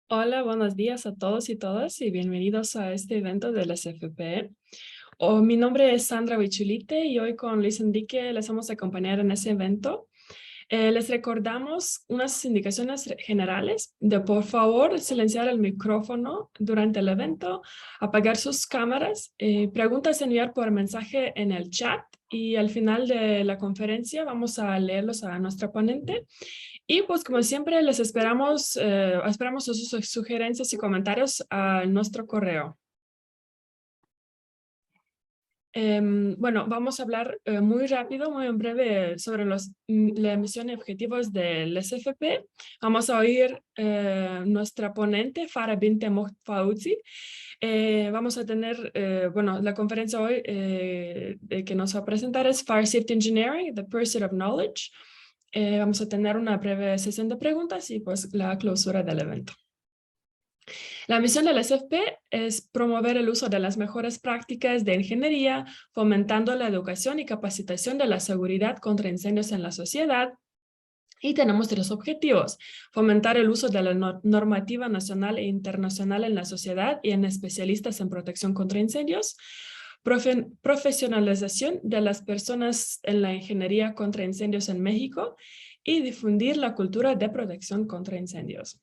Hola, buenos días a todos y todas y bienvenidos a este evento del SFP. Mi nombre es Sandra Bichulite y hoy con Luis Enrique les vamos a acompañar en ese evento. Les recordamos unas indicaciones generales de por favor silenciar el micrófono durante el evento, apagar sus cámaras, preguntas enviar por mensaje en el chat y al final de la conferencia vamos a leerlos a nuestra ponente. Y pues como siempre les esperamos sus sugerencias y comentarios a nuestro correo. Bueno, vamos a hablar muy rápido, muy en breve sobre la misión y objetivos del SFP. Vamos a oír nuestra ponente, Farah Binte Fauzi. Vamos a tener, bueno, la conferencia hoy que nos va a presentar es Fire Safety Engineering, The Pursuit of Knowledge. Vamos a tener una breve sesión de preguntas y pues la clausura del evento. La misión del SFP es promover el uso de las mejores prácticas de ingeniería, fomentando la educación y capacitación de la seguridad contra incendios en la sociedad. Y tenemos tres objetivos: fomentar el uso de la normativa nacional e internacional en la sociedad y en especialistas en protección contra incendios, profesionalización de las personas en la ingeniería contra incendios en México y difundir la cultura de protección contra incendios.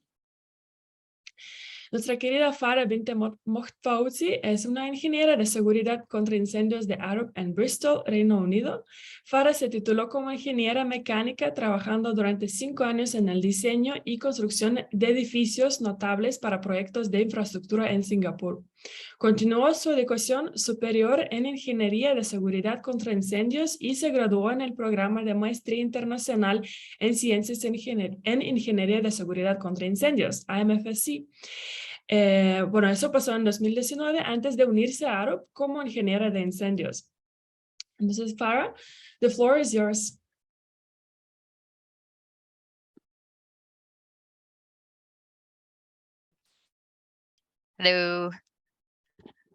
Nuestra querida Farah Binte Mohtfauzi es una ingeniera de seguridad contra incendios de Arup en Bristol, Reino Unido. Farah se tituló como ingeniera mecánica, trabajando durante 5 años en el diseño y construcción de edificios notables para proyectos de infraestructura en Singapur. Continuó su educación superior en ingeniería de seguridad contra incendios y se graduó en el programa de maestría internacional en ciencias en ingeniería de seguridad contra incendios, AMFC. Bueno, eso pasó en 2019 antes de unirse a Arup como ingeniera de incendios. Entonces, Farah, the floor is yours. Hello.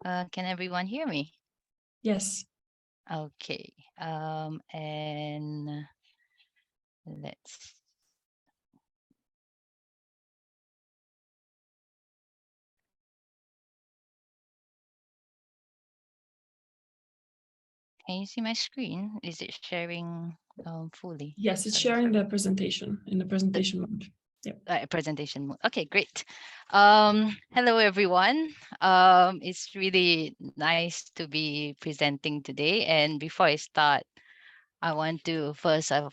Can everyone hear me? Yes. Okay. And let's. Can you see my screen? Is it sharing fully? Yes, it's Sorry. sharing the presentation in the presentation mode. Yep. Presentation mode. Okay, great. Hello, everyone. It's really nice to be presenting today. And before I start, I want to first of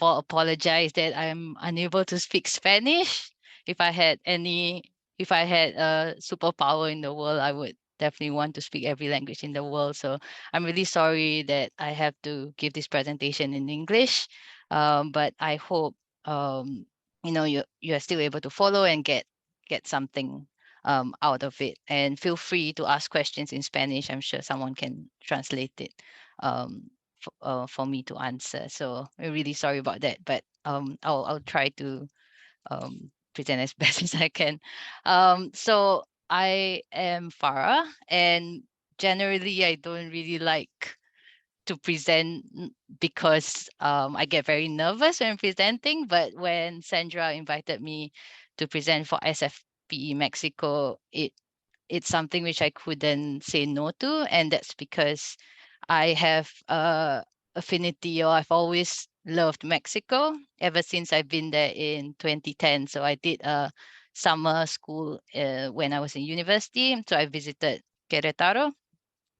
all apologize that I'm unable to speak Spanish. If I had a superpower in the world, I would definitely want to speak every language in the world. So I'm really sorry that I have to give this presentation in English. But I hope you're still able to follow and get something out of it. And feel free to ask questions in Spanish. I'm sure someone can translate it. For me to answer. So I'm really sorry about that, but I'll try to present as best as I can. So I am Farah, and generally I don't really like to present because I get very nervous when presenting. But when Sandra invited me to present for SFPE Mexico, it's something which I couldn't say no to, and that's because I have affinity, or I've always loved Mexico ever since I've been there in 2010. So I did a summer school when I was in university. So I visited Querétaro,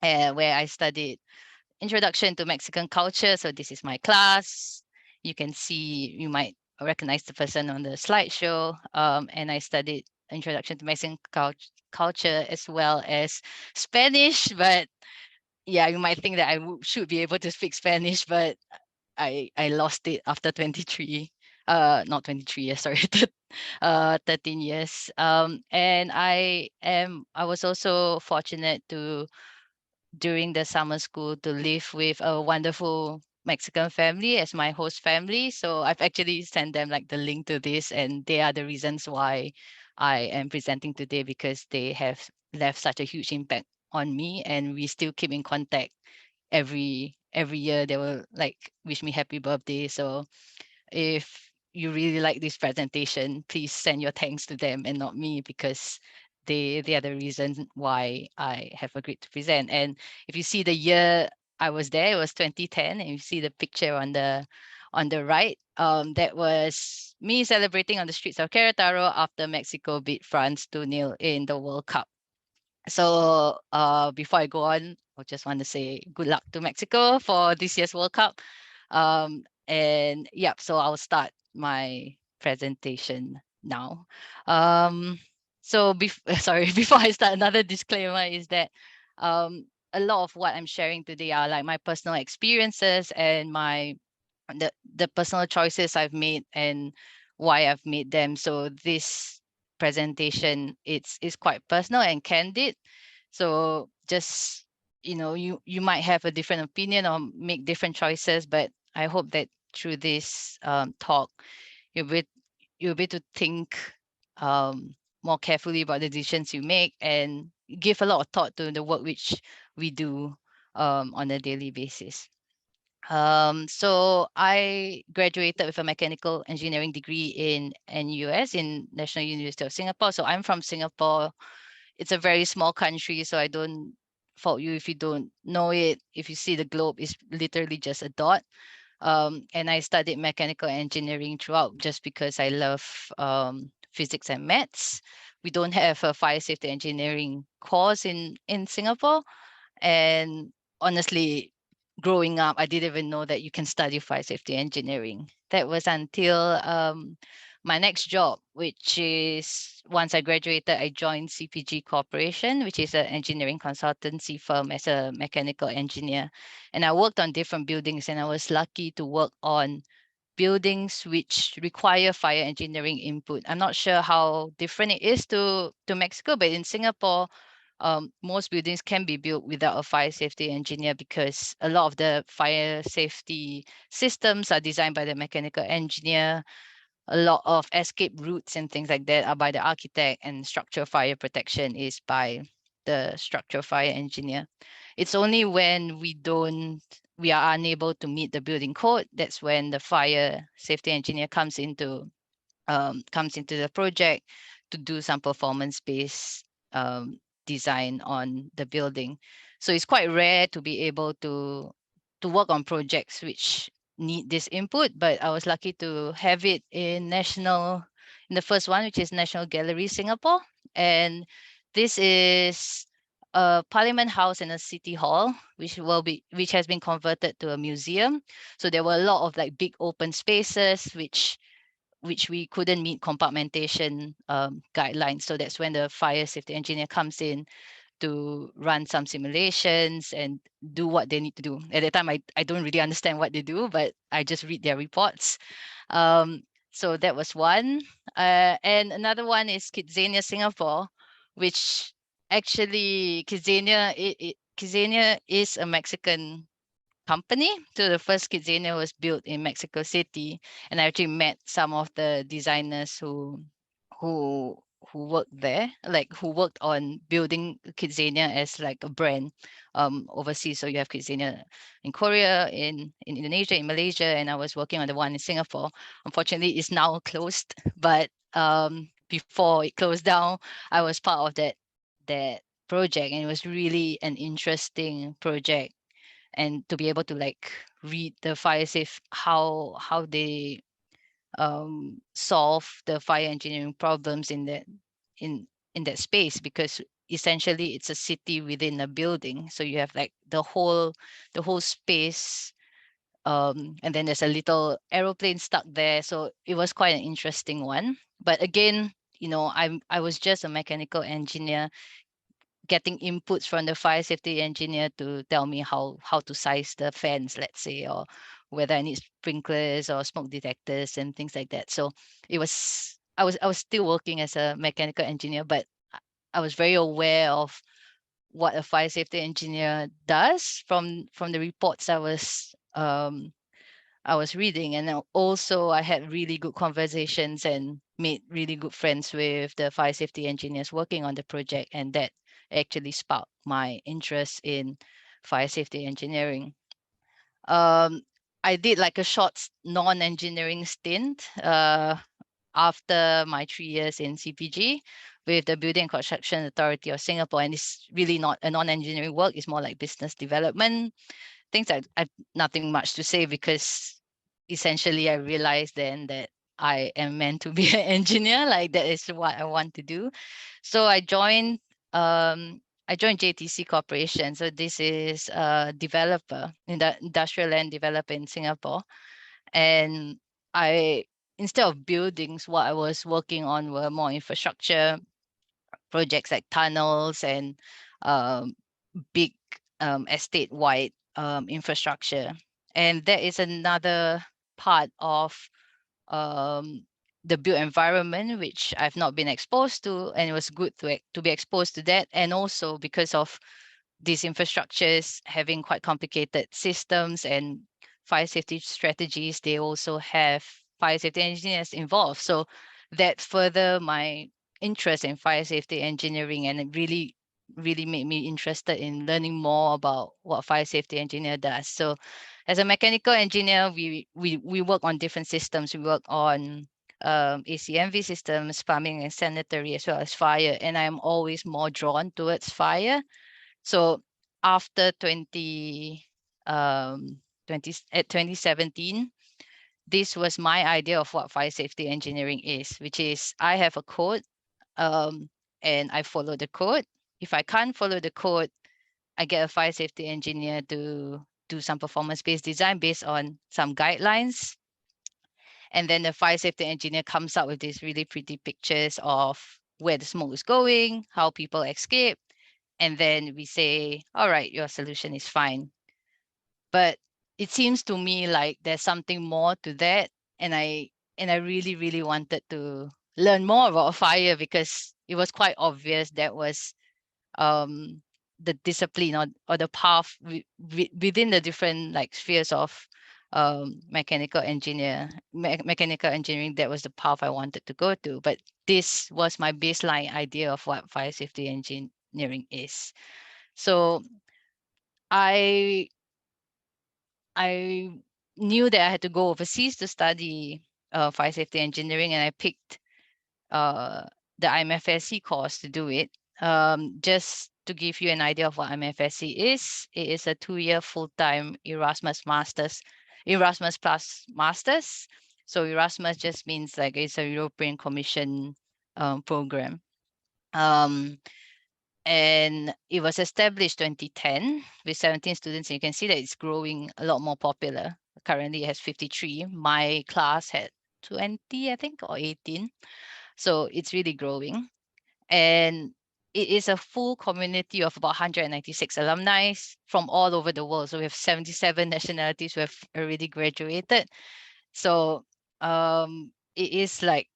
where I studied Introduction to Mexican Culture. So this is my class. You can see, you might recognize the person on the slideshow. And I studied Introduction to Mexican Culture as well as Spanish. But yeah, you might think that I should be able to speak Spanish, but I lost it after 23. Not 23 years, sorry, 13 years. And I was also fortunate to, during the summer school, to live with a wonderful Mexican family as my host family. So I've actually sent them like the link to this, and they are the reasons why I am presenting today, because they have left such a huge impact on me, and we still keep in contact every year. They will like wish me happy birthday. So if you really like this presentation, please send your thanks to them and not me, because they are the reason why I have agreed to present. And if you see the year I was there, it was 2010, and you see the picture on the right, that was me celebrating on the streets of Querétaro after Mexico beat France 2-0 in the World Cup. So before I go on, I just want to say good luck to Mexico for this year's World Cup. And yeah, so I'll start my presentation now. So sorry, before I start, another disclaimer is that a lot of what I'm sharing today are like my personal experiences and the personal choices I've made and why I've made them. So this presentation is quite personal and candid. So just, you might have a different opinion or make different choices, but I hope that through this talk, you'll be you'll be to think more carefully about the decisions you make and give a lot of thought to the work which we do on a daily basis. So I graduated with a mechanical engineering degree in NUS, in National University of Singapore. So I'm from Singapore. It's a very small country, so I don't fault you if you don't know it. If you see the globe, it's literally just a dot. And I studied mechanical engineering throughout just because I love physics and maths. We don't have a fire safety engineering course in Singapore. And honestly, growing up, I didn't even know that you can study fire safety engineering. That was until my next job, which is once I graduated, I joined CPG Corporation, which is an engineering consultancy firm as a mechanical engineer. And I worked on different buildings, and I was lucky to work on buildings which require fire engineering input. I'm not sure how different it is to Mexico, but in Singapore, most buildings can be built without a fire safety engineer because a lot of the fire safety systems are designed by the mechanical engineer. A lot of escape routes and things like that are by the architect, and structural fire protection is by the structural fire engineer. It's only when we are unable to meet the building code, that's when the fire safety engineer comes into the project to do some performance-based design on the building. So it's quite rare to be able to work on projects which need this input, but I was lucky to have it in the first one, which is National Gallery Singapore. And this is a Parliament House and a City Hall, which has been converted to a museum. So there were a lot of like big open spaces which we couldn't meet compartmentation guidelines. So that's when the fire safety engineer comes in to run some simulations and do what they need to do. At that time, I don't really understand what they do, but I just read their reports. So that was one. And another one is Kidzania Singapore, which actually Kidzania is a Mexican company. So the first Kidzania was built in Mexico City, and I actually met some of the designers who who worked there, like who worked on building Kidzania as like a brand overseas. So you have Kidzania in Korea, in Indonesia, in Malaysia, and I was working on the one in Singapore. Unfortunately, it's now closed, but before it closed down, I was part of that project, and it was really an interesting project. And to be able to like read the fire safe, how they solve the fire engineering problems in in that space, because essentially it's a city within a building, so you have like the whole space, and then there's a little aeroplane stuck there, so it was quite an interesting one. But again, I was just a mechanical engineer getting inputs from the fire safety engineer to tell me how to size the fans, let's say, or whether I need sprinklers or smoke detectors and things like that. So I was still working as a mechanical engineer, but I was very aware of what a fire safety engineer does from the reports I was reading. And also I had really good conversations and made really good friends with the fire safety engineers working on the project. And that actually sparked my interest in fire safety engineering. Um, I did like a short non-engineering stint after my 3 years in CPG with the Building and Construction Authority of Singapore. And it's really not a non-engineering work. It's more like business development. Things I've nothing much to say because essentially I realized then that I am meant to be an engineer. Like that is what I want to do. So I joined JTC Corporation. So this is a developer, in the industrial land developer in Singapore. And I, instead of buildings, what I was working on were more infrastructure projects like tunnels and um, big estate-wide infrastructure. And that is another part of um, the built environment, which I've not been exposed to, and it was good to be exposed to that. And also because of these infrastructures having quite complicated systems and fire safety strategies, they also have fire safety engineers involved. So that further my interest in fire safety engineering, and it really made me interested in learning more about what fire safety engineer does. So as a mechanical engineer, we work on different systems. We work on ACMV systems, plumbing and sanitary, as well as fire. And I'm always more drawn towards fire. So after 2017, this was my idea of what fire safety engineering is, which is I have a code and I follow the code. If I can't follow the code, I get a fire safety engineer to do some performance-based design based on some guidelines. And then the fire safety engineer comes up with these really pretty pictures of where the smoke is going, how people escape. And then we say, all right, your solution is fine. But it seems to me like there's something more to that. And I really wanted to learn more about fire because it was quite obvious that was um, the discipline or the path within the different like spheres of mechanical engineering. That was the path I wanted to go to. But this was my baseline idea of what fire safety engineering is. So I knew that I had to go overseas to study fire safety engineering, and I picked the IMFSC course to do it. Just to give you an idea of what IMFSC is, it is a 2-year full-time Erasmus plus masters. So Erasmus just means like it's a European Commission program. And it was established 2010 with 17 students. And you can see that it's growing a lot more popular. Currently it has 53. My class had 20, I think, or 18. So it's really growing. And it is a full community of about 196 alumni from all over the world. So we have 77 nationalities who have already graduated. So it is like,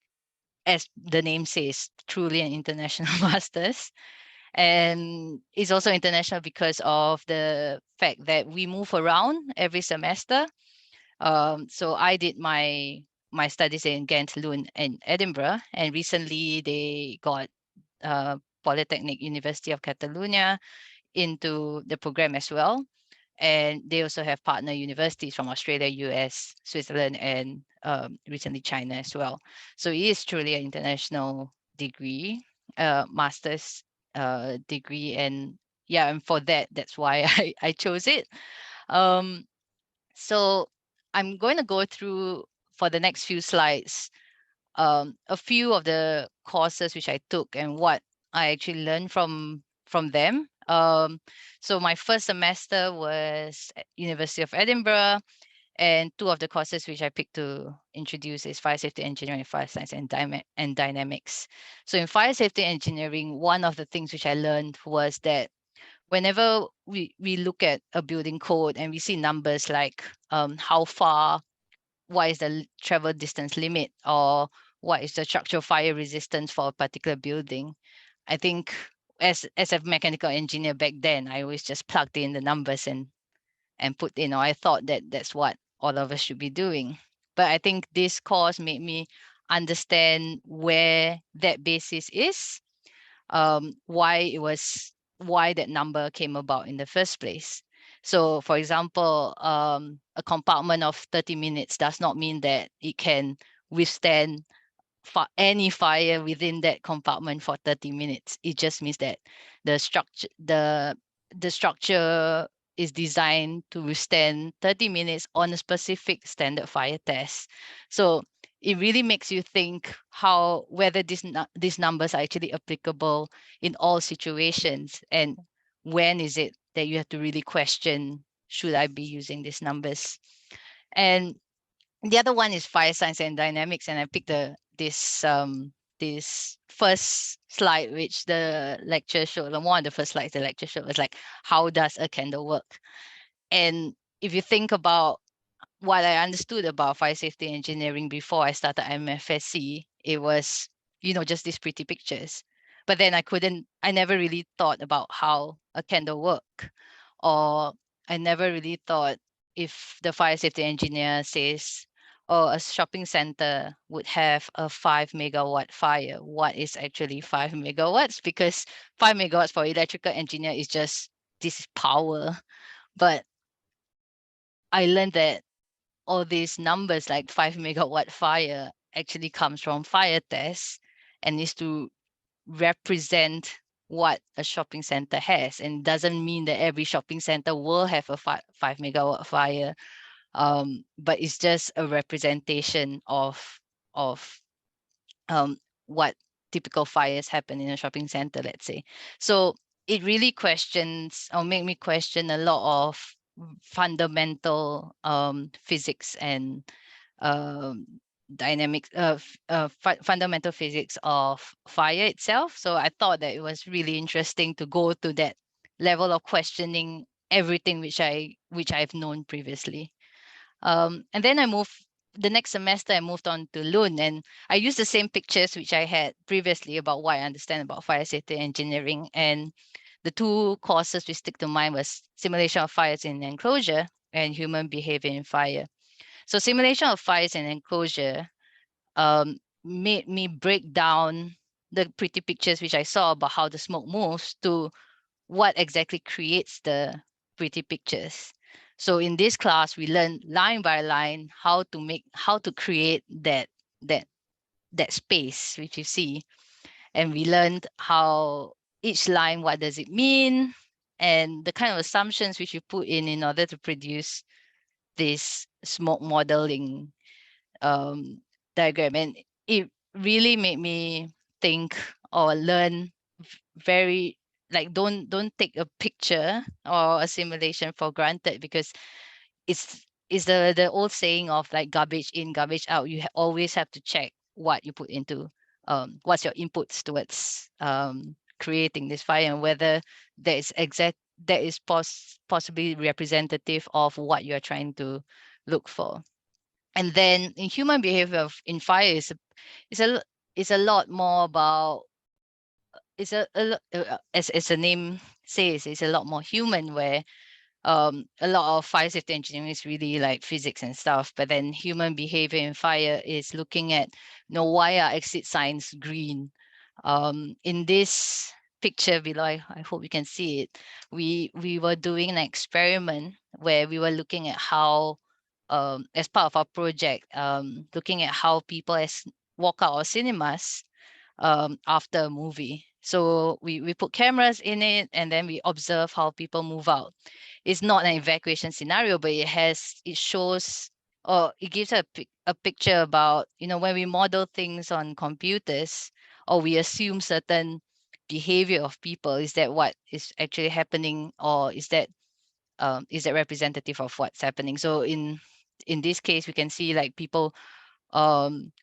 as the name says, truly an international masters. And it's also international because of the fact that we move around every semester. So I did my studies in Ghent, Lund, and Edinburgh, and recently they got Polytechnic University of Catalonia into the program as well. And they also have partner universities from Australia, US, Switzerland, and recently China as well. So it is truly an international degree, master's degree. And yeah, and for that's why I chose it. So I'm going to go through for the next few slides a few of the courses which I took and what I actually learned from them. So my first semester was at University of Edinburgh, and two of the courses which I picked to introduce is fire safety engineering, fire science, and dynamics. So in fire safety engineering, one of the things which I learned was that whenever we look at a building code and we see numbers like how far, what is the travel distance limit, or what is the structural fire resistance for a particular building, I think as a mechanical engineer back then, I always just plugged in the numbers and put in, or I thought that that's what all of us should be doing. But I think this course made me understand where that basis is, why that number came about in the first place. So for example, a compartment of 30 minutes does not mean that it can withstand any fire within that compartment for 30 minutes. It just means that the structure is designed to withstand 30 minutes on a specific standard fire test. So it really makes you think whether these numbers are actually applicable in all situations, and when is it that you have to really question, should I be using these numbers? And the other one is fire science and dynamics, and I picked this first slide, which the lecture showed. One of the first slides the lecture showed was like, how does a candle work? And if you think about what I understood about fire safety engineering before I started MFSC, it was, just these pretty pictures. But then I never really thought about how a candle work, or I never really thought, if the fire safety engineer says, oh, a shopping center would have a 5 megawatt fire, what is actually 5 megawatts? Because 5 megawatts for electrical engineer is just, this is power. But I learned that all these numbers like 5 megawatt fire actually comes from fire tests and is to represent what a shopping center has, and doesn't mean that every shopping center will have a 5 megawatt fire, but it's just a representation of what typical fires happen in a shopping center, let's say. So it really questions, or make me question, a lot of fundamental physics and um, dynamics, fundamental physics of fire itself. So I thought that it was really interesting to go to that level of questioning everything which I've known previously. And then the next semester I moved on to Lund, and I used the same pictures which I had previously about what I understand about fire safety engineering. And the two courses we stick to mind was simulation of fires in enclosure and human behavior in fire. So simulation of fires in enclosure made me break down the pretty pictures which I saw about how the smoke moves to what exactly creates the pretty pictures. So in this class, we learn line by line how to create that space which you see, and we learned how each line, what does it mean, and the kind of assumptions which you put in order to produce this smoke modeling diagram. And it really made me think or learn very, like, don't take a picture or a simulation for granted, because it's the old saying of like garbage in, garbage out. You always have to check what you put into, what's your inputs towards creating this fire, and whether that is possibly representative of what you're trying to look for. And then in human behavior in fire is a lot more about, as the name says, it's a lot more human, where a lot of fire safety engineering is really like physics and stuff, but then human behavior in fire is looking at, why are exit signs green? In this picture below, I hope you can see it. We were doing an experiment where we were looking at how, as part of our project, looking at how people walk out of cinemas after a movie. So we put cameras in it, and then we observe how people move out. It's not an evacuation scenario, but it shows, or it gives a picture about, when we model things on computers, or we assume certain behavior of people, is that what is actually happening, or is that representative of what's happening? So in this case, we can see like people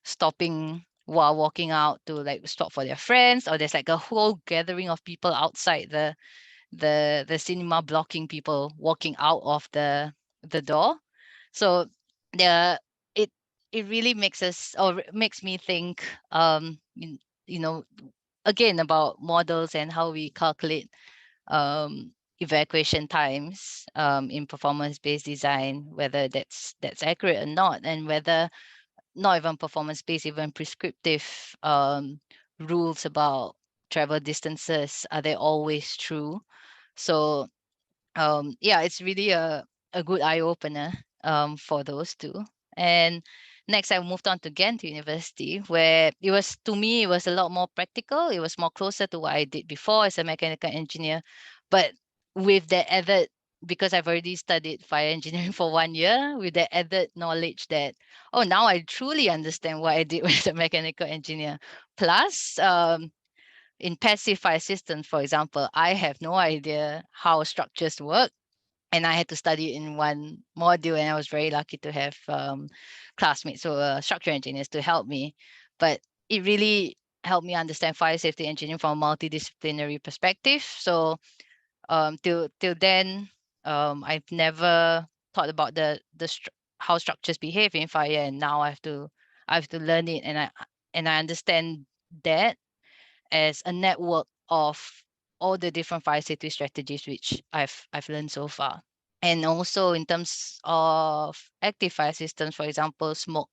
stopping while walking out to like stop for their friends, or there's like a whole gathering of people outside the cinema, blocking people walking out of the door. So the it really makes me think, you know again, about models and how we calculate evacuation times in performance-based design, whether that's accurate or not, and whether not even performance-based, even prescriptive rules about travel distances, are they always true? So yeah, it's really a good eye opener for those two. And next, I moved on to Ghent University, where it was, to me, it was a lot more practical. It was more closer to what I did before as a mechanical engineer, but with the added, because I've already studied fire engineering for 1 year, with the added knowledge that, oh, now I truly understand what I did as a mechanical engineer. Plus, in passive fire systems, for example, I have no idea how structures work, and I had to study in one module, and I was very lucky to have classmates who were structural engineers to help me. But it really helped me understand fire safety engineering from a multidisciplinary perspective. So till then, I've never thought about how structures behave in fire, and now I have to learn it, and I understand that as a network of all the different fire safety strategies which I've learned so far. And also in terms of active fire systems, for example, smoke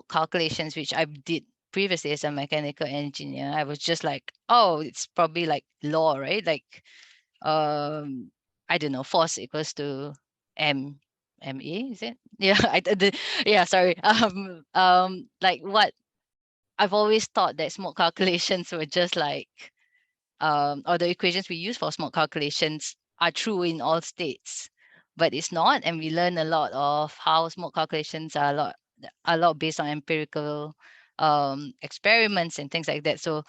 calculations, which I did previously as a mechanical engineer, I was just like, oh, it's probably like law, right? Like, I don't know, force equals to ME, is it? Yeah, yeah, sorry. Like what I've always thought that smoke calculations were just like, or the equations we use for smoke calculations are true in all states, but it's not. And we learn a lot of how smoke calculations are a lot based on empirical experiments and things like that. So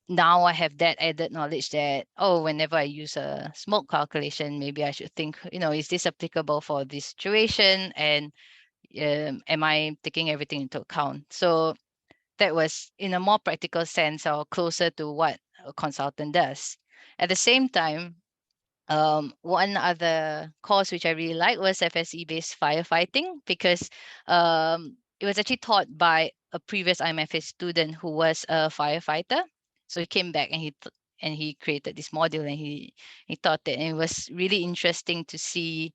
now I have that added knowledge that, oh, whenever I use a smoke calculation, maybe I should think, is this applicable for this situation? And am I taking everything into account? So that was in a more practical sense or closer to what a consultant does. At the same time, one other course which I really liked was FSE-based firefighting, because it was actually taught by a previous IMFA student who was a firefighter. So he came back and he created this module, and he taught it, and it was really interesting to see.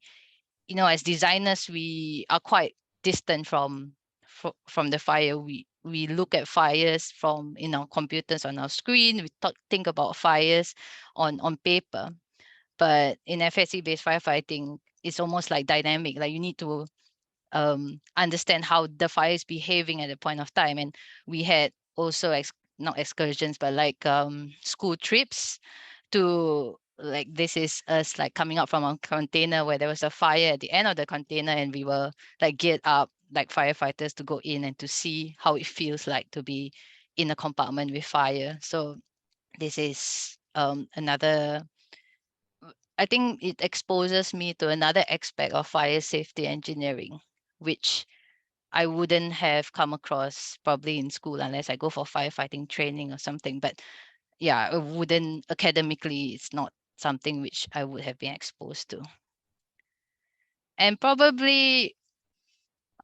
As designers, we are quite distant from the fire. We look at fires from in our computers on our screen. We think about fires on paper, but in FSE-based firefighting, it's almost like dynamic. Like you need to understand how the fire is behaving at the point of time. And we had also not excursions, but like school trips to, like, this is us like coming out from a container where there was a fire at the end of the container, and we were like geared up like firefighters to go in and to see how it feels like to be in a compartment with fire. So this is another, I think it exposes me to another aspect of fire safety engineering, which I wouldn't have come across probably in school unless I go for firefighting training or something. But yeah, I wouldn't, academically, it's not something which I would have been exposed to. And probably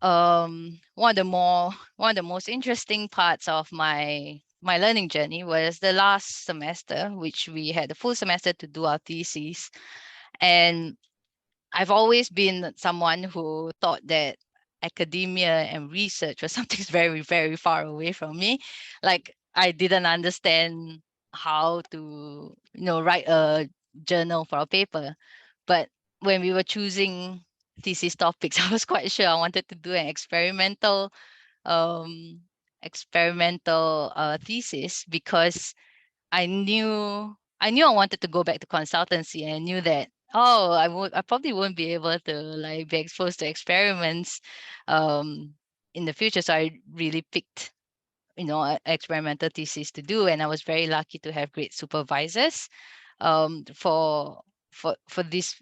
one of the most interesting parts of my learning journey was the last semester, which we had a full semester to do our thesis. And I've always been someone who thought that academia and research was something very, very far away from me. Like I didn't understand how to, write a journal for a paper. But when we were choosing thesis topics, I was quite sure I wanted to do an um, experimental thesis, because I knew I wanted to go back to consultancy, and I knew that, oh, I probably won't be able to like be exposed to experiments in the future. So I really picked, an experimental thesis to do, and I was very lucky to have great supervisors for this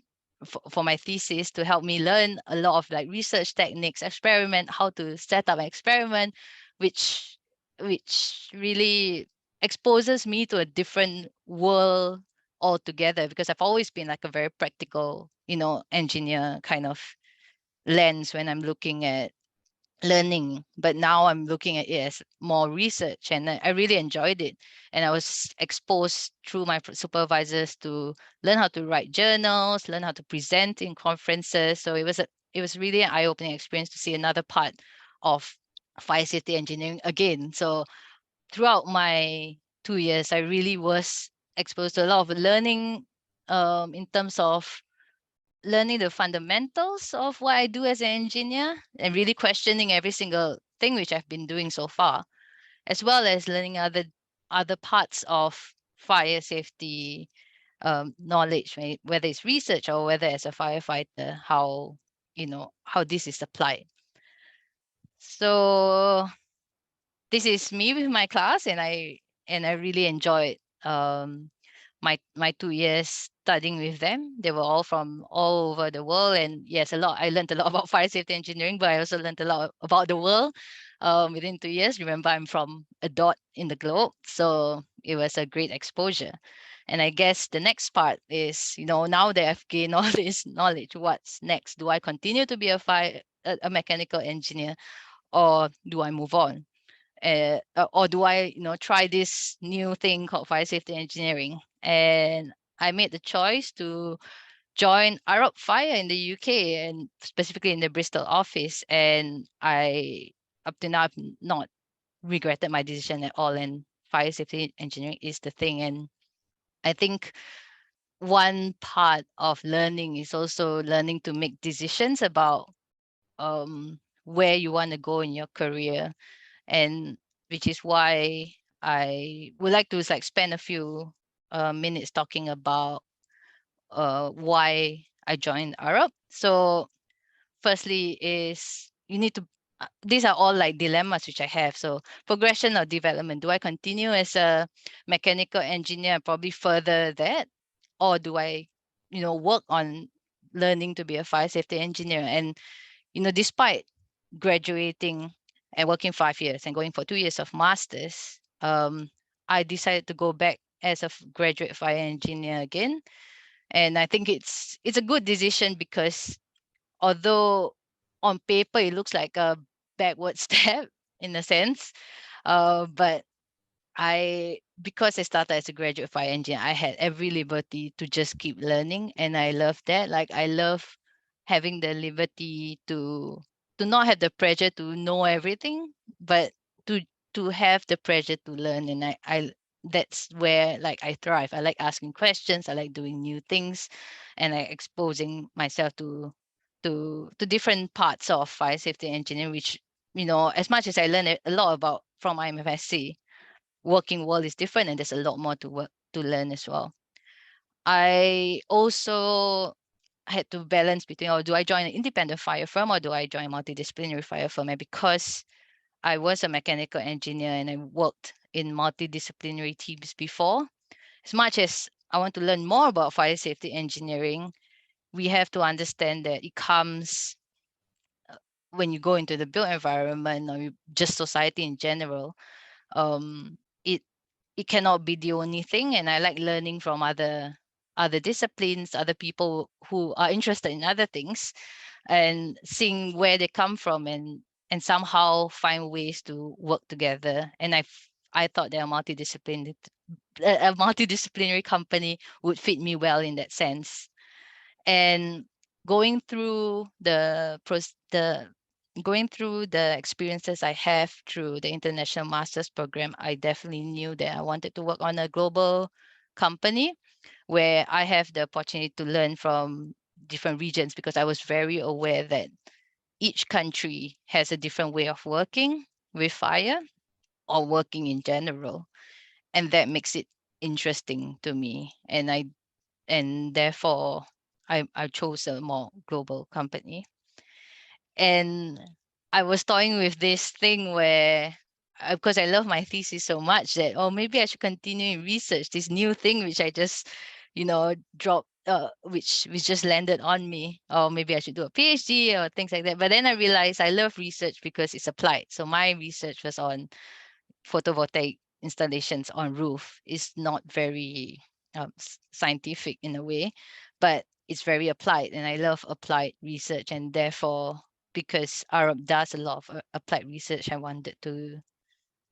for my thesis, to help me learn a lot of like research techniques, how to set up an experiment, which really exposes me to a different world altogether, because I've always been like a very practical, engineer kind of lens when I'm looking at learning. But now I'm looking at it as more research, and I really enjoyed it. And I was exposed through my supervisors to learn how to write journals, learn how to present in conferences. So it was really an eye-opening experience to see another part of fire safety engineering again. So throughout my 2 years, I really was exposed to a lot of learning in terms of learning the fundamentals of what I do as an engineer and really questioning every single thing which I've been doing so far, as well as learning other parts of fire safety knowledge, right? Whether it's research or whether as a firefighter, how this is applied. So this is me with my class, and I really enjoyed my 2 years studying with them. They were all from all over the world, and yes, I learned a lot about fire safety engineering, but I also learned a lot about the world within 2 years. Remember, I'm from a dot in the globe, so it was a great exposure. And I guess the next part is, now that I've gained all this knowledge, what's next? Do I continue to be a mechanical engineer, or do I move on? Or do I, try this new thing called fire safety engineering? And I made the choice to join Arup Fire in the UK, and specifically in the Bristol office. And up to now, I've not regretted my decision at all. And fire safety engineering is the thing. And I think one part of learning is also learning to make decisions about where you want to go in your career, and which is why I would like to spend a few minutes talking about why I joined Arup. So firstly is you need to these are all dilemmas which I have. So progression or development. Do I continue as a mechanical engineer and probably further that? Or do I, work on learning to be a fire safety engineer? And, despite graduating and working 5 years and going for 2 years of masters, I decided to go back as a graduate fire engineer again. And I think it's a good decision, because although on paper it looks like a backward step in a sense, but because I started as a graduate fire engineer, I had every liberty to just keep learning, and I love that. I love having the liberty to not have the pressure to know everything, but to have the pressure to learn. And I that's where I thrive. I like asking questions. I like doing new things, and exposing myself to different parts of fire safety engineering, which, as much as I learn a lot about from IMFSC, working world is different, and there's a lot more to learn as well. I also had to balance between, do I join an independent fire firm or do I join a multidisciplinary fire firm? And because I was a mechanical engineer and I worked in multidisciplinary teams before, as much as I want to learn more about fire safety engineering, we have to understand that it comes when you go into the built environment, or just society in general. um, it it cannot be the only thing, and I like learning from other disciplines, other people who are interested in other things, and seeing where they come from, and somehow find ways to work together. And I thought that a multidisciplinary company would fit me well in that sense. And going through going through the experiences I have through the International Masters Program, I definitely knew that I wanted to work on a global company where I have the opportunity to learn from different regions, because I was very aware that each country has a different way of working with fire, or working in general. And that makes it interesting to me. And therefore I chose a more global company. And I was toying with this thing where, because I love my thesis so much, that, maybe I should continue in research, this new thing which I just, dropped, which just landed on me. Or maybe I should do a PhD or things like that. But then I realized I love research because it's applied. So my research was on photovoltaic installations on roof. Is not very scientific in a way, but it's very applied, and I love applied research. And therefore, because Arup does a lot of applied research, I wanted to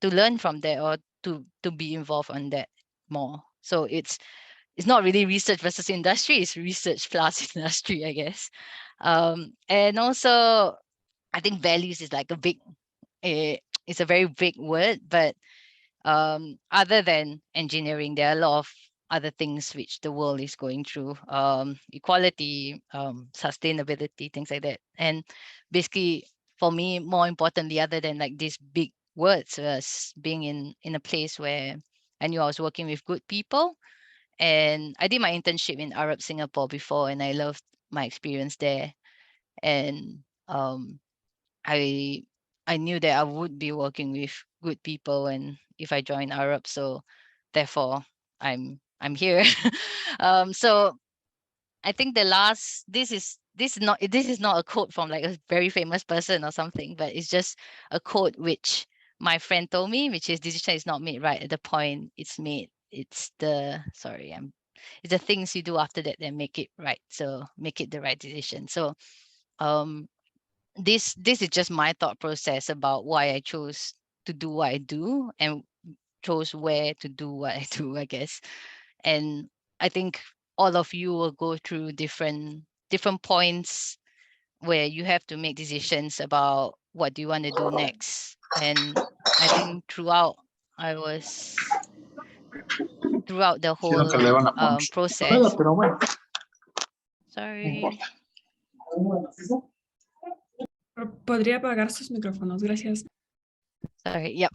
learn from there, or to be involved on that more. So it's not really research versus industry, it's research plus industry, I guess. And also, I think values is like it's a very big word, but other than engineering, there are a lot of other things which the world is going through, equality, sustainability, things like that. And basically, for me, more importantly, other than like these big words, was being in a place where I knew I was working with good people. And I did my internship in Arab Singapore before, and I loved my experience there. And I I knew that I would be working with good people, and if I join Arab, so therefore I'm here. So I think the last this is not a quote from like a very famous person or something, but it's just a quote which my friend told me, which is decision is not made right at the point it's made. It's the it's the things you do after that that make it right. So make it the right decision. So um this is just my thought process about why I chose to do what I do and chose where to do what I do, I guess. And I think all of you will go through different points where you have to make decisions about what do you want to do next. And I think I was throughout the Si no whole se elevan a Poncho. process. Pero bueno, no Sorry. importa. Podría apagar sus micrófonos, gracias. Sorry. Yep.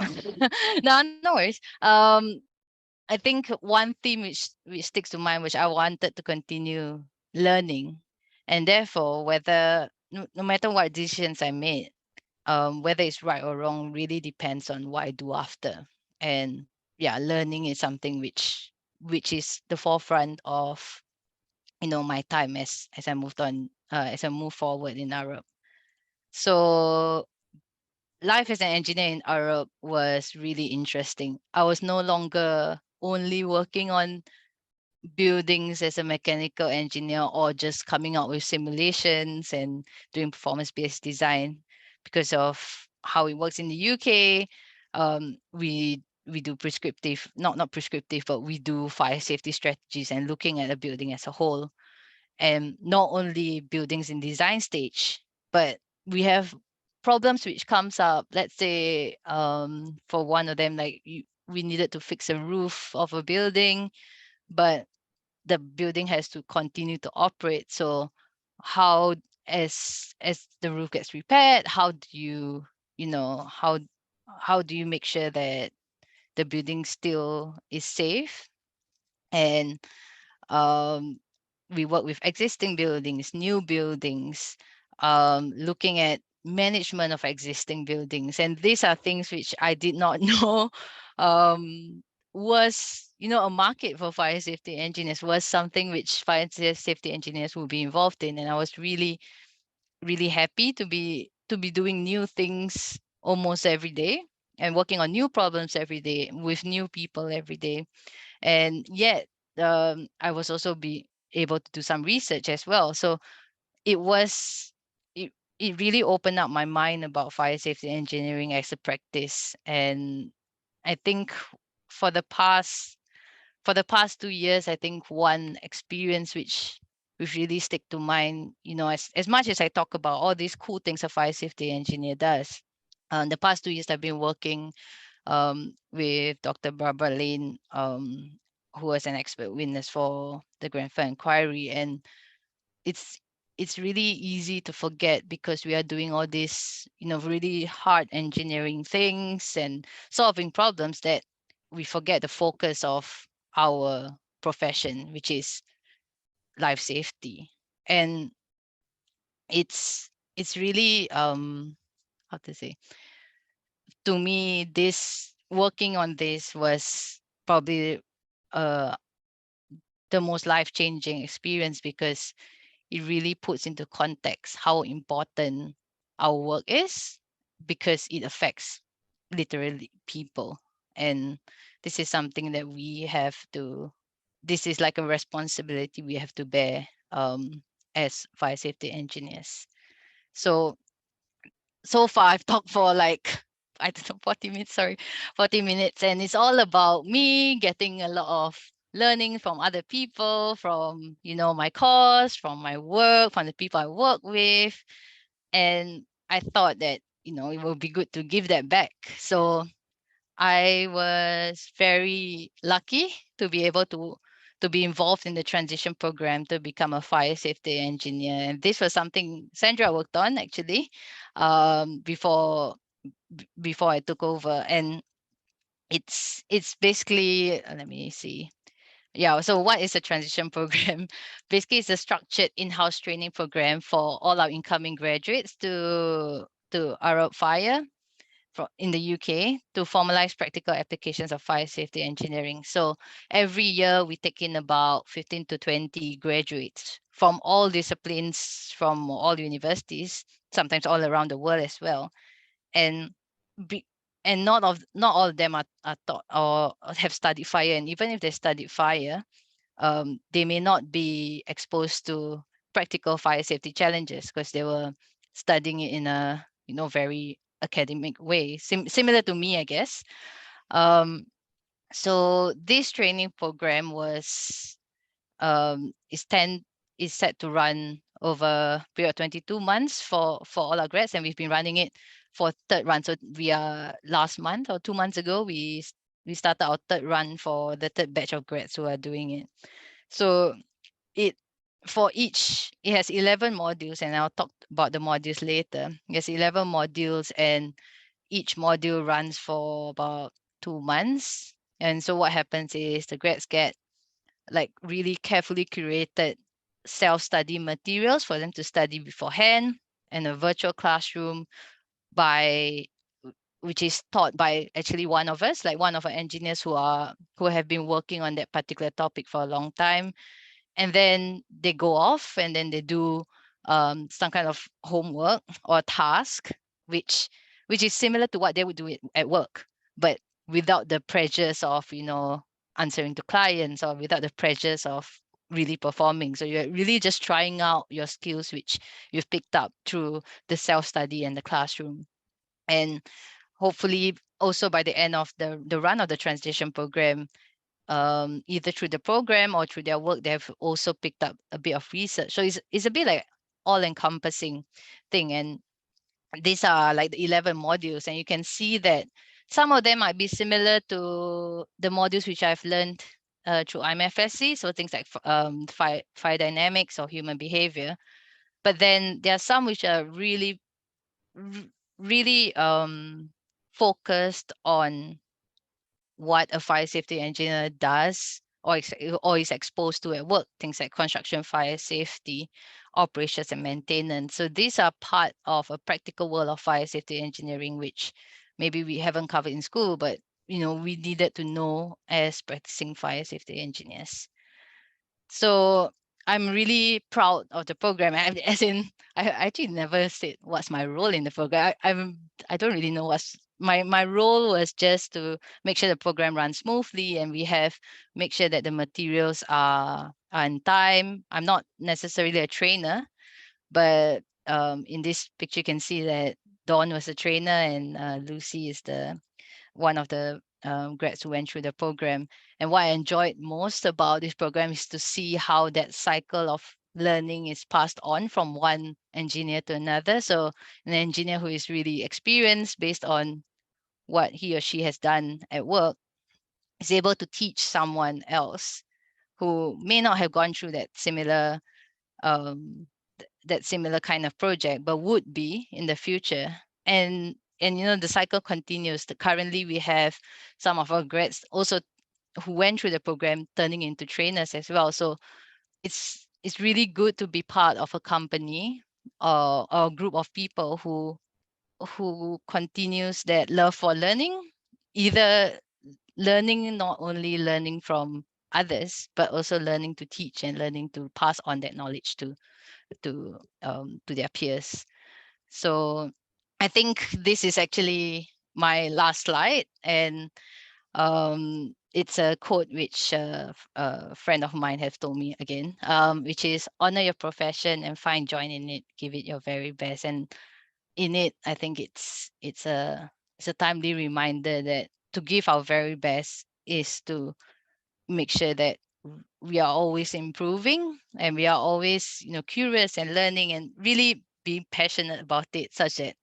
No worries. I think one theme which sticks to mind, which I wanted to continue learning, and therefore whether no matter what decisions I made, whether it's right or wrong really depends on what I do after. And yeah, learning is something which is the forefront of my time as I moved on, as I move forward in Arab. So life as an engineer in Arab was really interesting. I was no longer only working on buildings as a mechanical engineer or just coming out with simulations and doing performance-based design. Because of how it works in the UK, we do prescriptive, not prescriptive, but we do fire safety strategies and looking at a building as a whole. And not only buildings in design stage, but we have problems which comes up. Let's say for one of them, like we needed to fix a roof of a building, but the building has to continue to operate. So how as the roof gets repaired, how do how do you make sure that the building still is safe? And we work with existing buildings, new buildings, looking at management of existing buildings. And these are things which I did not know was, a market for fire safety engineers, was something which fire safety engineers will be involved in. And I was really, really happy to be doing new things almost every day and working on new problems every day with new people every day. And yet I was also be able to do some research as well. So it was it really opened up my mind about fire safety engineering as a practice. And I think for the past 2 years, I think one experience which really stick to mind, as much as I talk about all these cool things a fire safety engineer does, the past 2 years I've been working with Dr. Barbara Lane, who was an expert witness for the Grenfell inquiry. And it's really easy to forget because we are doing all these, really hard engineering things and solving problems that we forget the focus of our profession, which is life safety. And it's really how to say, to me, this working on this was probably uh the most life-changing experience, because it really puts into context how important our work is, because it affects literally people. And this is something that this is like a responsibility we have to bear as fire safety engineers. So far I've talked for like, I don't know, 40 minutes, 40 minutes. And it's all about me getting a lot of learning from other people, from, my course, from my work, from the people I work with. And I thought that, it would be good to give that back. So I was very lucky to be able to to be involved in the transition program to become a fire safety engineer. And this was something Sandra worked on actually before I took over. And it's basically, let me see. Yeah, so what is a transition program? Basically, it's a structured in-house training program for all our incoming graduates to Arup Fire in the UK to formalize practical applications of fire safety engineering. So every year we take in about 15 to 20 graduates from all disciplines, from all universities, sometimes all around the world as well. And not all of them are taught or have studied fire. And even if they studied fire, they may not be exposed to practical fire safety challenges because they were studying it in a very academic way, similar to me, I guess. So this training program is set to run over a period of 22 months for all our grads, and we've been running it for third run. So we are last month or 2 months ago, we started our third run for the third batch of grads who are doing it. So it has 11 modules, and I'll talk about the modules later. There's 11 modules, and each module runs for about 2 months. And so what happens is the grads get like really carefully curated self-study materials for them to study beforehand, and a virtual classroom which is taught by actually one of us, like one of our engineers who have been working on that particular topic for a long time. And then they go off and then they do some kind of homework or task, which is similar to what they would do at work, but without the pressures of answering to clients, or without the pressures of really performing. So you're really just trying out your skills which you've picked up through the self-study and the classroom. And hopefully also by the end of the run of the transition program, either through the program or through their work, they've also picked up a bit of research. So it's a bit like all-encompassing thing. And these are like the 11 modules, and you can see that some of them might be similar to the modules which I've learned through IMFSC, so things like fire dynamics or human behavior. But then there are some which are really focused on what a fire safety engineer does or is exposed to at work, things like construction fire safety, operations and maintenance. So these are part of a practical world of fire safety engineering, which maybe we haven't covered in school, but we needed to know as practicing fire safety engineers. So I'm really proud of the program. As in, I actually never said what's my role in the program. I don't really know what's my role was just to make sure the program runs smoothly, and we make sure that the materials are on time. I'm not necessarily a trainer, but in this picture you can see that Dawn was a trainer, and Lucy is one of the grads who went through the program. And what I enjoyed most about this program is to see how that cycle of learning is passed on from one engineer to another. So an engineer who is really experienced based on what he or she has done at work is able to teach someone else who may not have gone through that similar kind of project, but would be in the future. And the cycle continues. Currently we have some of our grads also who went through the program turning into trainers as well. So it's really good to be part of a company or a group of people who continues that love for learning, either not only learning from others, but also learning to teach and learning to pass on that knowledge to their peers. So I think this is actually my last slide, and it's a quote which a friend of mine has told me again, which is honor your profession and find joy in it, give it your very best. And in it, I think it's a timely reminder that to give our very best is to make sure that we are always improving, and we are always curious and learning, and really being passionate about it, such that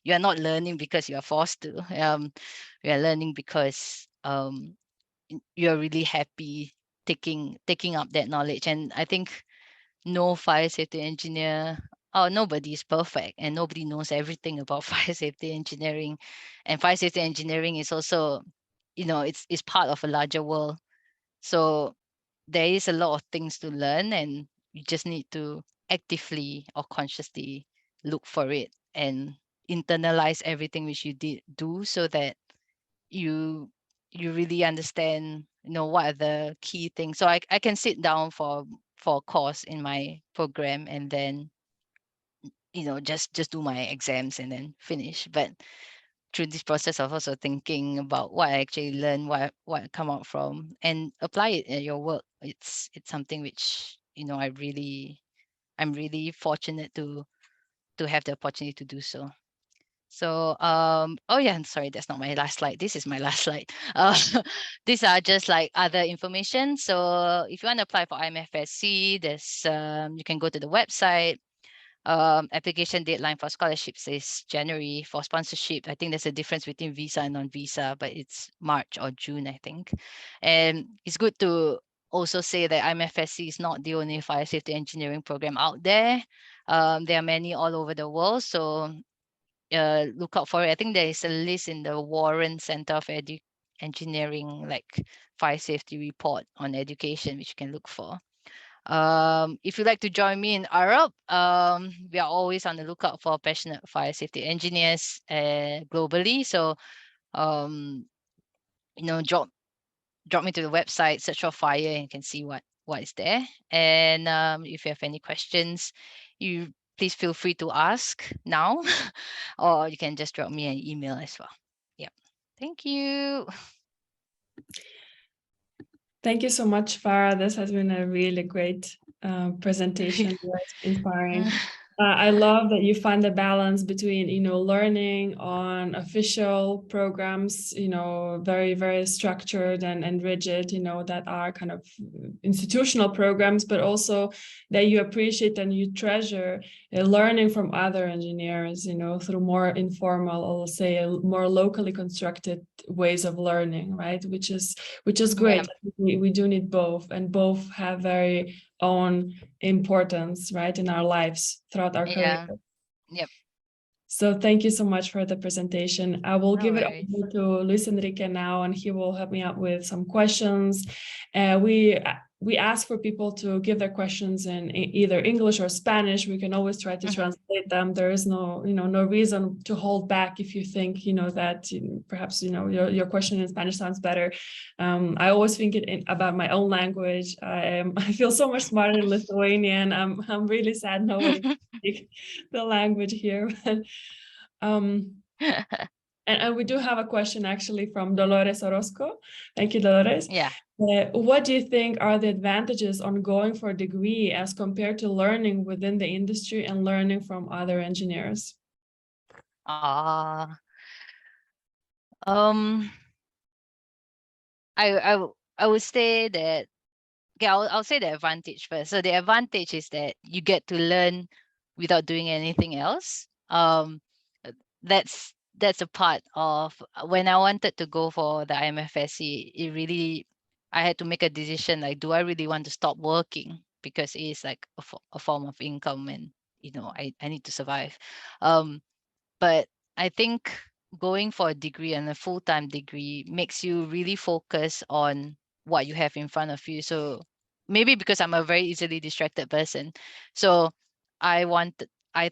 you are not learning because you are forced to. You are learning because you're really happy taking up that knowledge. And I think no fire safety engineer, nobody is perfect, and nobody knows everything about fire safety engineering. And fire safety engineering is also, it's part of a larger world. So there is a lot of things to learn, and you just need to actively or consciously look for it and internalize everything which you did do, so that you really understand, what are the key things. So I can sit down for a course in my program, and then just do my exams and then finish. But through this process of also thinking about what I actually learned, what I come out from, and apply it in your work, it's something which I'm really fortunate to have the opportunity to do so. So oh yeah, I'm sorry, that's not my last slide. This is my last slide. These are just like other information. So if you want to apply for IMFSC, there's you can go to the website. Application deadline for scholarships is January. For sponsorship, I think there's a difference between visa and non-visa, but it's March or June, I think. And it's good to also say that IMFSC is not the only fire safety engineering program out there. There are many all over the world, so look out for it. I think there is a list in the Warren Center of Engineering, like fire safety report on education, which you can look for. If you'd like to join me in Arup, we are always on the lookout for passionate fire safety engineers globally. So, drop me to the website, search for fire, and you can see what is there. And if you have any questions, you please feel free to ask now, or you can just drop me an email as well. Yeah. Thank you. Thank you so much, Farah. This has been a really great presentation, very inspiring. I love that you find the balance between, learning on official programs, very, very structured and rigid, that are kind of institutional programs, but also that you appreciate and you treasure learning from other engineers, through more informal, or say more locally constructed ways of learning, right? Which is great. Yeah. We do need both, and both have very own importance, right, in our lives throughout our career. Yep. So thank you so much for the presentation. I will give it over to Luis Enrique now, and he will help me out with some questions. We ask for people to give their questions in either English or Spanish. We can always try to translate them. There is no reason to hold back if you think, that perhaps, your question in Spanish sounds better. I always think about my own language. I feel so much smarter in Lithuanian. I'm really sad nobody can speak the language here. And we do have a question actually from Dolores Orozco. Thank you, Dolores. Yeah. What do you think are the advantages on going for a degree as compared to learning within the industry and learning from other engineers? I would say that, okay, I'll say the advantage first. So the advantage is that you get to learn without doing anything else. That's a part of when I wanted to go for the IMFSC. I had to make a decision, like, do I really want to stop working, because it is like a form of income, and I need to survive. But I think going for a degree, and a full-time degree, makes you really focus on what you have in front of you. So maybe because I'm a very easily distracted person, so I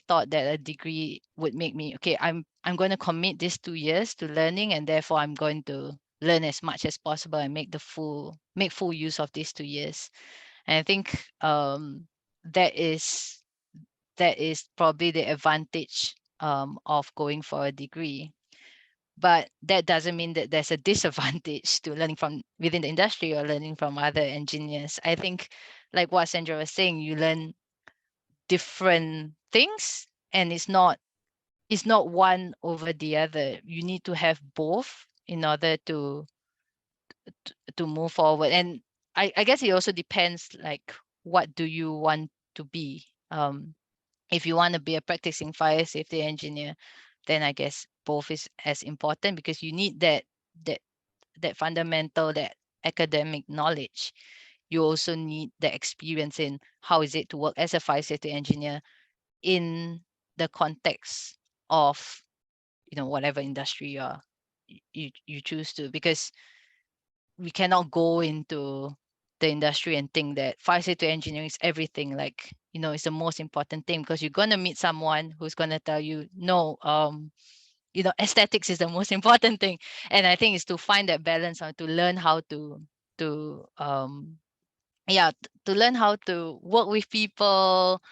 thought that a degree would make me, okay, I'm going to commit these 2 years to learning, and therefore I'm going to learn as much as possible and make full use of these 2 years. And I think that is probably the advantage of going for a degree. But that doesn't mean that there's a disadvantage to learning from within the industry or learning from other engineers. I think, like what Sandra was saying, you learn different things, and it's not one over the other. You need to have both in order to move forward. And I guess it also depends, like, what do you want to be? If you want to be a practicing fire safety engineer, then I guess both is as important, because you need that fundamental, that academic knowledge. you also need the experience in how is it to work as a fire safety engineer in the context of, you know, whatever industry you choose to, because we cannot go into the industry and think that fire safety engineering is everything, like, you know, it's the most important thing, because you're going to meet someone who's going to tell you, no, you know, aesthetics is the most important thing. And I think it's to find that balance, or to learn how to to learn how to work with people.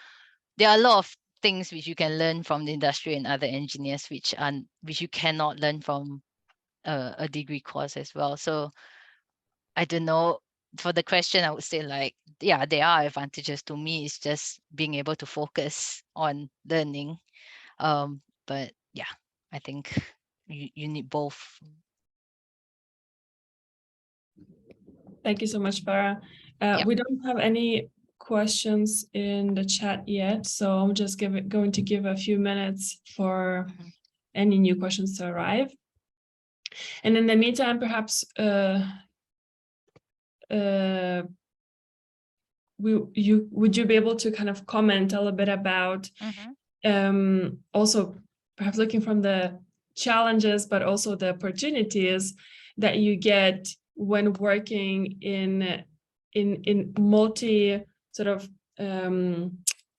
There are a lot of things which you can learn from the industry and other engineers, which you cannot learn from a degree course as well. So I don't know, for the question, I would say, like, yeah, there are advantages. To me, it's just being able to focus on learning. But yeah, I think you need both. Thank you so much, Farah. We don't have any questions in the chat yet, so I'm just going to give a few minutes for any new questions to arrive. And in the meantime, perhaps would you be able to kind of comment a little bit about also perhaps looking from the challenges, but also the opportunities that you get when working in multi sort of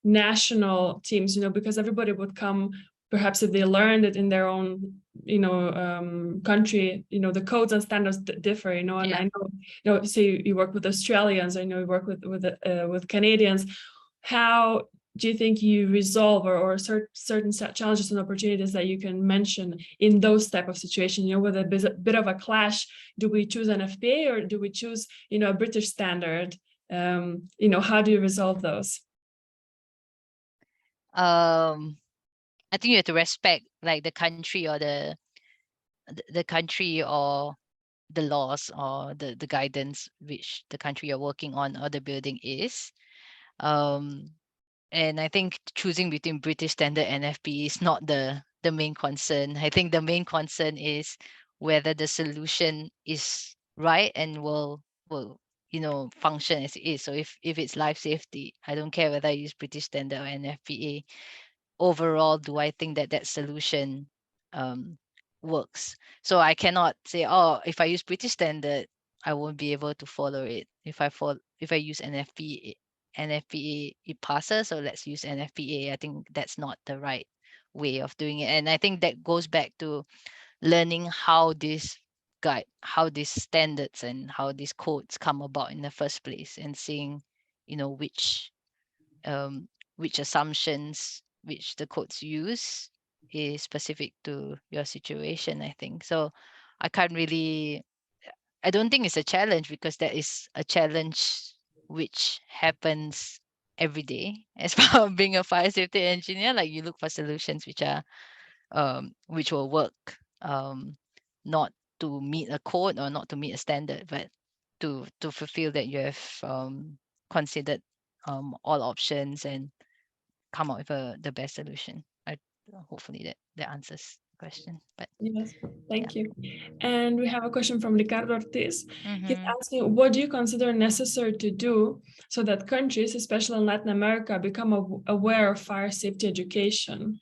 national teams, you know, because everybody would come, perhaps if they learned it in their own, you know, country, you know, the codes and standards differ, you know, and I know, you know, say you work with Australians, I know you work with Canadians. How do you think you resolve or certain challenges and opportunities that you can mention in those type of situations, you know, with a bit of a clash? Do we choose an FPA or do we choose, you know, a British standard? You know, how do you resolve those? I think you have to respect, like, the country or the country or the laws or the guidance which the country you're working on or the building is. And I think choosing between British standard and FPA is not the main concern. I think the main concern is whether the solution is right and will you know, function as it is. So if it's life safety, I don't care whether I use British standard or an FPA. Overall, do I think that solution works? So I cannot say, oh, if I use British standard, I won't be able to follow it. If I use an FPA, it passes, so let's use an FPA. I think that's not the right way of doing it. And I think that goes back to learning how these standards and how these codes come about in the first place, and seeing, you know, which assumptions which the codes use is specific to your situation, I think. So I don't think it's a challenge, because that is a challenge which happens every day as part of being a fire safety engineer. Like, you look for solutions which are which will work, not to meet a code or not to meet a standard, but to fulfill that you have considered all options and come up with the best solution. Hopefully that answers the question. But yes, thank you. And we have a question from Ricardo Ortiz. He's Mm-hmm. asking, what do you consider necessary to do so that countries, especially in Latin America, become aware of fire safety education?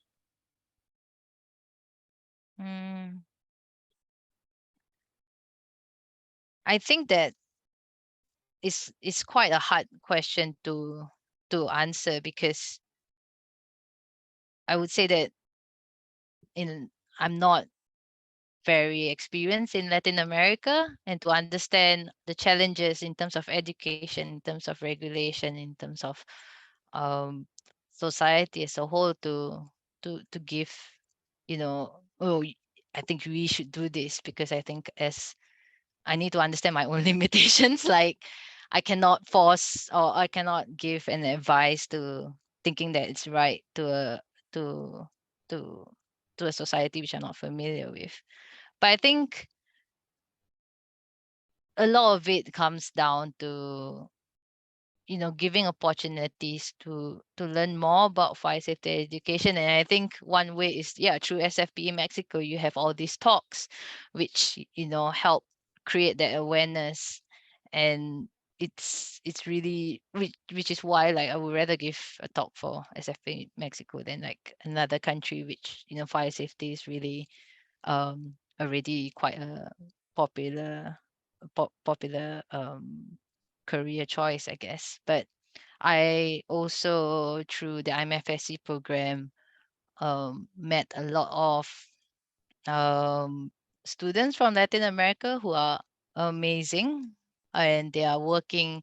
I think that it's quite a hard question to answer, because I would say that I'm not very experienced in Latin America, and to understand the challenges in terms of education, in terms of regulation, in terms of society as a whole, to give, you know, oh, I think we should do this, because I think as I need to understand my own limitations. Like, I cannot force, or I cannot give an advice to thinking that it's right to a to to to a society which I'm not familiar with. But I think a lot of it comes down to, you know, giving opportunities to learn more about fire safety education. And I think one way is, through SFPE Mexico, you have all these talks which, you know, help create that awareness. And it's really which is why like I would rather give a talk for SFP Mexico than like another country, which fire safety is really already quite a popular career choice, I guess. But I also, through the IMFSC program, met a lot of students from Latin America who are amazing, and they are working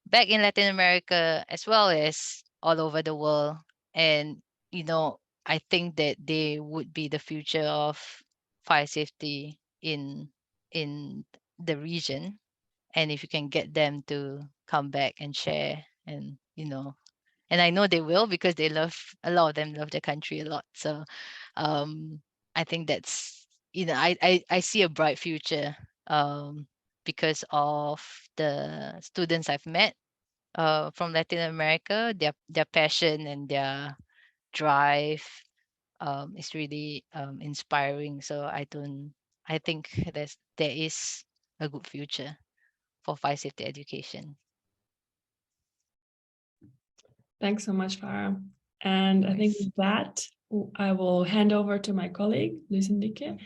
back in Latin America as well as all over the world. And I think that they would be the future of fire safety in the region. And if you can get them to come back and share, and and I know they will, because a lot of them love their country a lot. So I think that's I see a bright future because of the students I've met from Latin America. Their passion and their drive is really inspiring. So I think there is a good future for fire safety education. Thanks so much, Farah. And I think with that, I will hand over to my colleague, Luis Enrique.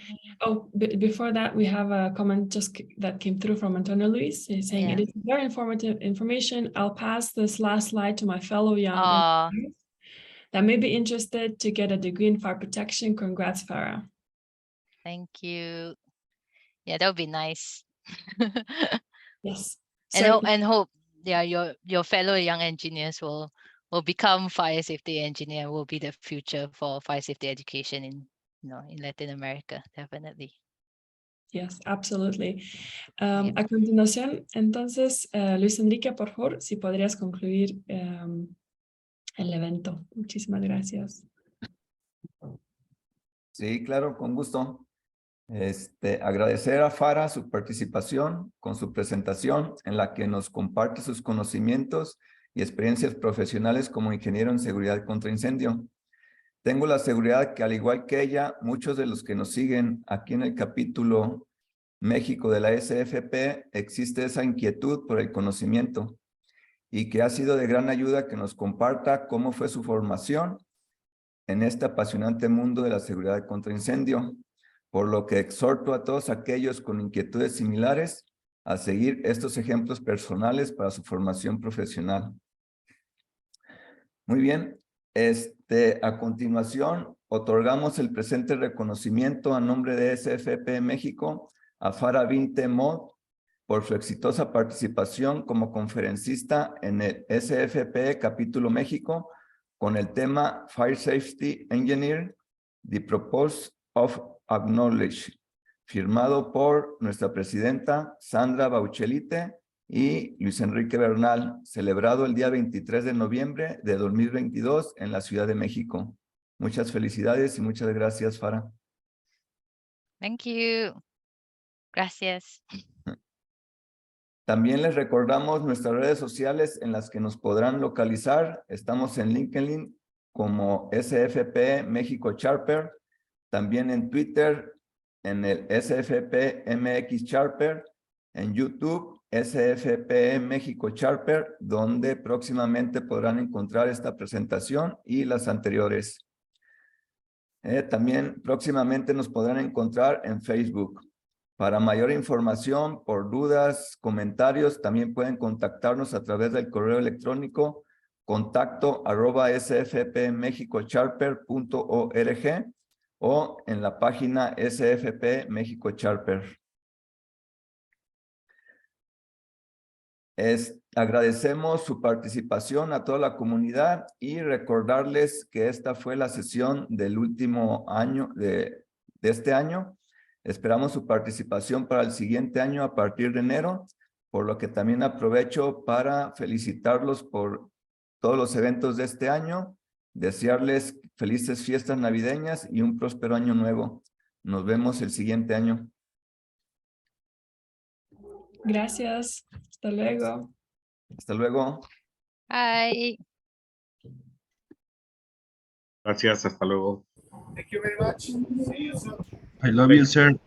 Oh, before that, we have a comment that came through from Antonio Luis. He's saying it is very informative information. I'll pass this last slide to my fellow young engineers that may be interested to get a degree in fire protection. Congrats, Farah. Thank you. Yeah, that would be nice. Yes. And hope your fellow young engineers will become fire safety engineer, will be the future for fire safety education in Latin America, definitely. Yes, absolutely. A continuación, entonces, Luis Enrique, por favor, si podrías concluir el evento. Muchísimas gracias. Sí, claro, con gusto. Agradecer a Farah su participación con su presentación, en la que nos comparte sus conocimientos y experiencias profesionales como ingeniero en seguridad contra incendio. Tengo la seguridad que, al igual que ella, muchos de los que nos siguen aquí en el capítulo México de la SFP, existe esa inquietud por el conocimiento, y que ha sido de gran ayuda que nos comparta cómo fue su formación en este apasionante mundo de la seguridad contra incendio, por lo que exhorto a todos aquellos con inquietudes similares a seguir estos ejemplos personales para su formación profesional. Muy bien, a continuación otorgamos el presente reconocimiento a nombre de SFP México a Farah Binte Mod por su exitosa participación como conferencista en el SFP Capítulo México con el tema Fire Safety Engineer, The Purpose of Acknowledge, firmado por nuestra presidenta Sandra Bauchelite y Luis Enrique Bernal, celebrado el día 23 de noviembre de 2022 en la Ciudad de México. Muchas felicidades y muchas gracias, Farah. Thank you. Gracias. También les recordamos nuestras redes sociales en las que nos podrán localizar. Estamos en LinkedIn como SFP México Charper, también en Twitter en el SFP MX Charper, en YouTube SFP México Charper, donde próximamente podrán encontrar esta presentación y las anteriores. También próximamente nos podrán encontrar en Facebook. Para mayor información, por dudas, comentarios, también pueden contactarnos a través del correo electrónico contacto@sfpmexicocharper.org o en la página SFP México Charper. Agradecemos su participación a toda la comunidad y recordarles que esta fue la sesión del último año de este año. Esperamos su participación para el siguiente año a partir de enero, por lo que también aprovecho para felicitarlos por todos los eventos de este año, desearles felices fiestas navideñas y un próspero año nuevo. Nos vemos el siguiente año. Gracias. Hasta luego. Hasta luego. Bye. Gracias, hasta luego. Thank you very much. See you soon. I love you, sir.